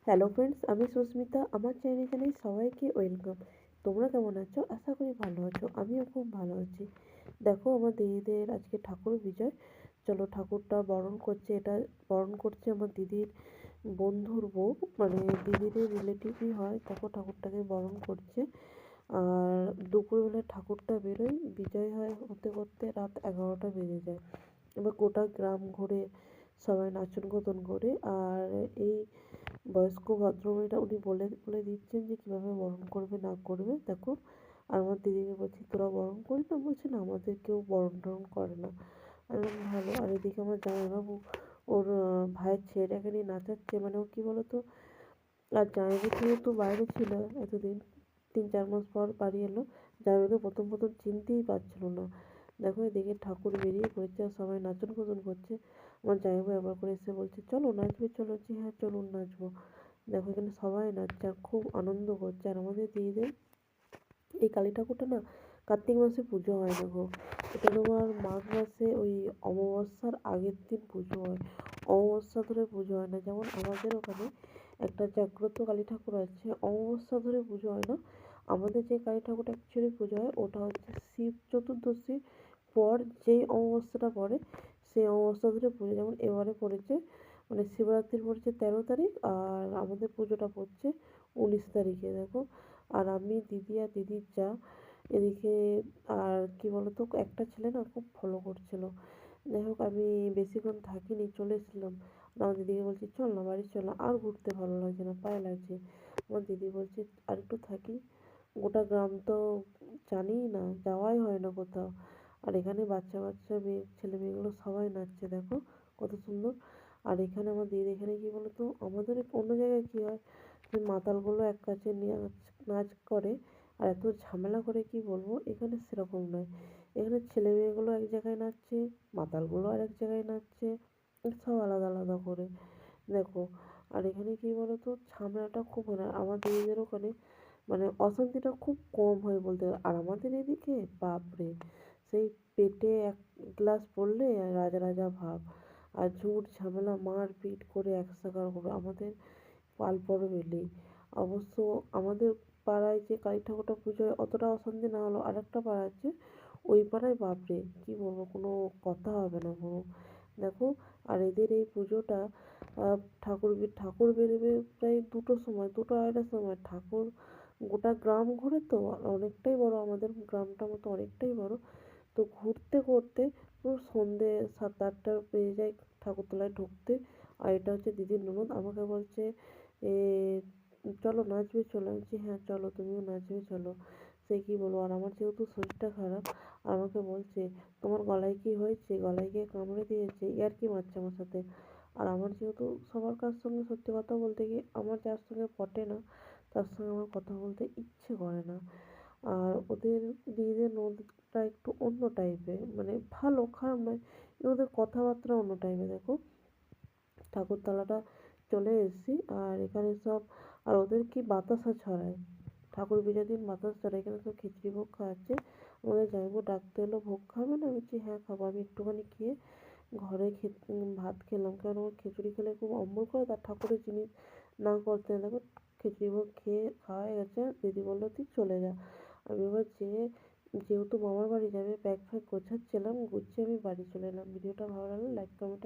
Hello friends, আমি সুস্মিতা। আমার চ্যানেলে জানাই সবাইকে ওয়েলকাম। তোমরা কেমন আছো? আশা করি ভালো আছো। আমিও খুব ভালো আছি। দেখো, আমার দিদিদের আজকে ঠাকুর বিজয়। চলো, ঠাকুরটা বরণ করছে। এটা বরণ করছে আমার দিদির বন্ধুর বউ, মানে দিদিদের রিলেটিভই হয়। দেখো, ঠাকুরটাকে বরণ করছে। আর দুপুরবেলা ঠাকুরটা বেরোয়, বিজয় হয় হতে করতে রাত 11টা বেজে যায়। এবার গোটা গ্রাম ঘুরে সবাই নাচন কোদন করে। আর এই বয়স্ক ভদ্রমহিলা উনি বলে বলে দিচ্ছেন যে কীভাবে বরণ করবে না করবে। দেখো, আর আমার দিদিকে বলছি, তোরা বরণ করি না? বলছে না, আমাদের কেউ বরণ টরণ করে না। আমি বললাম, ভালো। আর এদিকে আমার জামাইবাবু ওর ভাইয়ের ছেলেটাকে নিয়ে নাচাচ্ছে। মানে ও কী বলতো, আর জামাইবাবু যেহেতু বাইরে ছিল এতদিন, 3-4 মাস পর বাড়ি এলো, জামাইবাবুকে প্রথম প্রথম চিনতেই পারছিল না। দেখো, এদিকে ঠাকুর বেরিয়ে পড়েছে আর সবাই নাচন কোদন করছে। আমার জামাইবাবু একবার করে এসে বলছে, চলো নাচবে চলো। যে হ্যাঁ চলুন, নাচবো। দেখো, এখানে সবাই নাচছে আর খুব আনন্দ করছে। আর আমাদের দিদিদের এই কালী ঠাকুরটা না কার্তিক মাসে পুজো হয়। দেখো, এটা তোমার মাঘ মাসে ওই অমাবস্যার আগের দিন পুজো হয়। অমাবস্যা ধরে পুজো হয় না। যেমন আমাদের ওখানে একটা জাগ্রত কালী ঠাকুর আছে, অমাবস্যা ধরে পুজো হয় না। আমাদের যে কালী ঠাকুরটা অ্যাকচুয়ালি পুজো হয় ওটা হচ্ছে শিব চতুর্দশীর পর যেই অমাবস্যাটা পড়ে সেই অমাবস্যা ধরে পুজো। যেমন এবারে পড়েছে, মানে শিবরাত্রি পড়েছে 13 তারিখ, আর আমাদের পুজোটা পড়ছে 19 তারিখে। দেখো, আর আমি, দিদি আর দিদির যা এদিকে। আর কি বলতো, একটা ছেলে না খুব ফলো করছিল। যাই হোক, আমি বেশিক্ষণ থাকিনি, চলে এসেছিলাম। আমার দিদিকে বলছি, চল না বাড়ি চল না, আর ঘুরতে ভালো লাগছে না, পায়ে লাগছে। আমার দিদি বলছে, আর একটু থাকি। গোটা গ্রাম তো জানিই না, যাওয়াই হয় না কোথাও। আর এখানে বাচ্চা বাচ্চা মেয়ে ছেলে মেয়েগুলো সবাই নাচছে। দেখো কত সুন্দর। আর এখানে আমার দিদি, এখানে কি বলতো, আমাদের অন্য জায়গায় কী হয়, মাতালগুলো এক কাছে নিয়ে নাচ করে আর এত ঝামেলা করে, কি বলবো। এখানে সেরকম নয়। এখানে ছেলে মেয়েগুলো এক জায়গায় নাচছে, মাতালগুলো আর এক জায়গায় নাচছে, সব আলাদা আলাদা করে। দেখো, আর এখানে কি বলতো, ঝামেলাটা খুব হয় না। আমার দিদিদের ওখানে মানে অশান্তিটা খুব কম হয় বলতে গেলে। আর আমাদের এদিকে বাপরে, সেই পেটে এক গ্লাস পড়লে রাজা রাজা ভাব। আর ঝুট ঝামেলা মারপিট করে একসাকার করে আমাদের পাল পর্ব এলেই। অবশ্য আমাদের পাড়ায় যে কালী ঠাকুরটা পুজো হয় অতটা অশান্তি না হলেও আরেকটা পাড়া আছে, ওই পাড়ায় বাপরে কী বলবো, কোনো কথা হবে না পুরো। দেখো, আর এদের এই পুজোটা ঠাকুর বেরোবে প্রায় 2টোর সময়, 2টো-2:30টার সময়। ঠাকুর গোটা গ্রাম ঘোরে তো, আর অনেকটাই বড়, আমাদের গ্রামটা মতো অনেকটাই বড়। তো ঘুরতে করতে পুরো সন্ধে 7-8টা বেজে যায় ঠাকুরতলায় ঢুকতে। আর এটা হচ্ছে দিদির ননদ, আমাকে বলছে, এ চলো নাচবে চলো। আমি বলছি, হ্যাঁ চলো, তুমিও নাচবে চলো। সে কী বলবো, আর আমার যেহেতু শরীরটা খারাপ, আমাকে বলছে, তোমার গলায় কি হয়েছে, গলায় গিয়ে কামড়ে দিয়েছে, ইয়ার্কি মারছে আমার সাথে। আর আমার যেহেতু সবার কার সঙ্গে সত্যি কথা বলতে গিয়ে আমার যার সঙ্গে পটে না, তার সঙ্গে আমার কথা বলতে ইচ্ছে করে না। আর ওদের দিদিদের নদীটা একটু অন্য টাইপের, মানে ভালো খারাপ নয়, কিন্তু ওদের কথাবার্তা অন্য টাইপের। দেখো, ঠাকুরতলাটা চলে এসেছি, আর এখানে সব, আর ওদের কি বাতাসা ছড়ায়, ঠাকুর বিজয় দিন বাতাস ছড়ায়। এখানে সব খিচুড়ি ভোগ খাওয়াচ্ছে। আমাদের জামাইবাবু ডাকতে এলো, ভোগ খাবে না? আমি বলছি, হ্যাঁ খাবো। আমি একটুখানি খেয়ে ঘরে ভাত খেলাম, কারণ আমার খিচুড়ি খেলে খুব অম্বল করে, তার ঠাকুরের জিনিস না করতে। দেখো, খিচুড়ি ভোগ খেয়ে খাওয়া হয়ে গেছে। দিদি বললো, তুই চলে যা। আমি এবার যেহেতু মামার বাড়ি যাবে, ব্যাগ ফ্যাগ গোছাচ্ছিলাম, গুছিয়ে আমি বাড়ি চলে এলাম। ভিডিওটা ভালো লাগলে লাইক কমেন্ট